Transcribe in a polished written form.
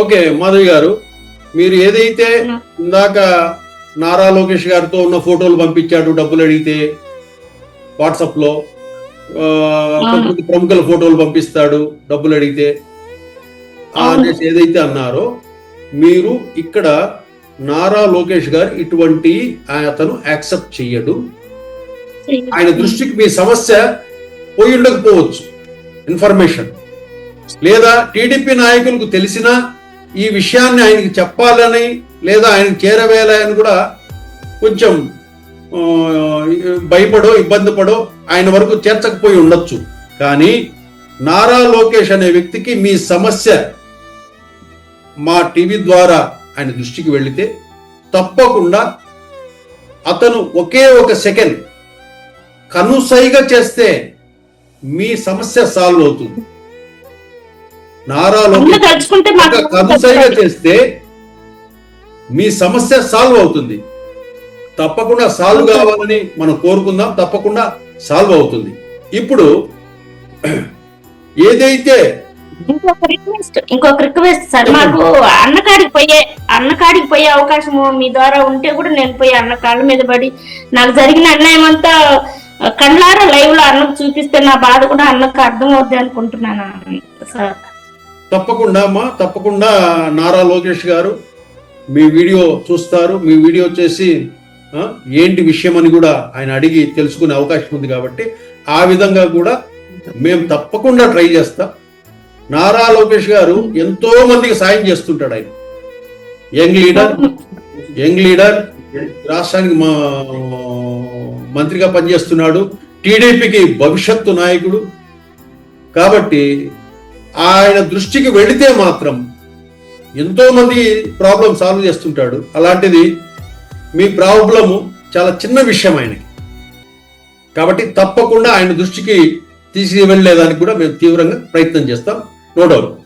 Okay Madhavi గారు, మీరు ఏదైతే ఇందాక నారా లోకేష్ గారితో ఉన్న ఫోటోలు పంపించాడు డబ్బులు అడిగితే వాట్సాప్ లో కొంతమంది ప్రముఖుల ఫోటోలు పంపిస్తాడు డబ్బులు అడిగితే అనేసి ఏదైతే అన్నారో, మీరు ఇక్కడ నారా లోకేష్ గారు ఇటువంటి అతను యాక్సెప్ట్ చెయ్యడు, ఆయన దృష్టికి మీ సమస్య పోయి ఉండకపోవచ్చు ఇన్ఫర్మేషన్, లేదా టీడీపీ నాయకులకు తెలిసినా ఈ విషయాన్ని ఆయనకి చెప్పాలని లేదా ఆయనకు చేరవేయాలని కూడా కొంచెం భయపడో ఇబ్బంది పడో ఆయన వరకు చేర్చకపోయి ఉండొచ్చు. కానీ నారా లోకేష్ అనే వ్యక్తికి మీ సమస్య మా టీవీ ద్వారా ఆయన దృష్టికి వెళితే తప్పకుండా అతను ఒకే ఒక సెకండ్ కనుసైగా చేస్తే మీ సమస్య సాల్వ్ అవుతుంది. నారా లోకేష్ కనుసైగా చేస్తే మీ సమస్య సాల్వ్ అవుతుంది. తప్పకుండా సాల్వ్ కావాలని మనం కోరుకుందాం, తప్పకుండా సాల్వ్ అవుతుంది. ఇప్పుడు ఏదైతే ఇంకొక రిక్వెస్ట్ సార్, మాకు అన్నకాడికి పోయే అవకాశము మీ ద్వారా ఉంటే కూడా నేను పోయి అన్న కాళ్ళ మీద పడి నాకు జరిగిన అన్యాయం అంతా కళ్ళారా లైవ్ లో అన్నకు చూపిస్తే నా బాధ కూడా అన్నకు అర్థం అవుద్ది అనుకుంటున్నాను సార్. తప్పకుండా అమ్మా, తప్పకుండా నారా లోకేష్ గారు మీ వీడియో చూస్తారు, మీ వీడియో చేసి ఏంటి విషయం అని కూడా ఆయన అడిగి తెలుసుకునే అవకాశం ఉంది. కాబట్టి ఆ విధంగా కూడా మేము తప్పకుండా ట్రై చేస్తాం. నారా లోకేష్ గారు ఎంతో మందికి సాయం చేస్తుంటాడు. ఆయన యంగ్ లీడర్ రాష్ట్రానికి మంత్రిగా పనిచేస్తున్నాడు, టీడీపీకి భవిష్యత్తు నాయకుడు. కాబట్టి ఆయన దృష్టికి వెళితే మాత్రం ఎంతో మంది ప్రాబ్లం సాల్వ్ చేస్తుంటాడు. అలాంటిది మీ ప్రాబ్లము చాలా చిన్న విషయం ఆయనకి. కాబట్టి తప్పకుండా ఆయన దృష్టికి తీసుకువెళ్ళేదానికి కూడా మేము తీవ్రంగా ప్రయత్నం చేస్తాం. No doubt.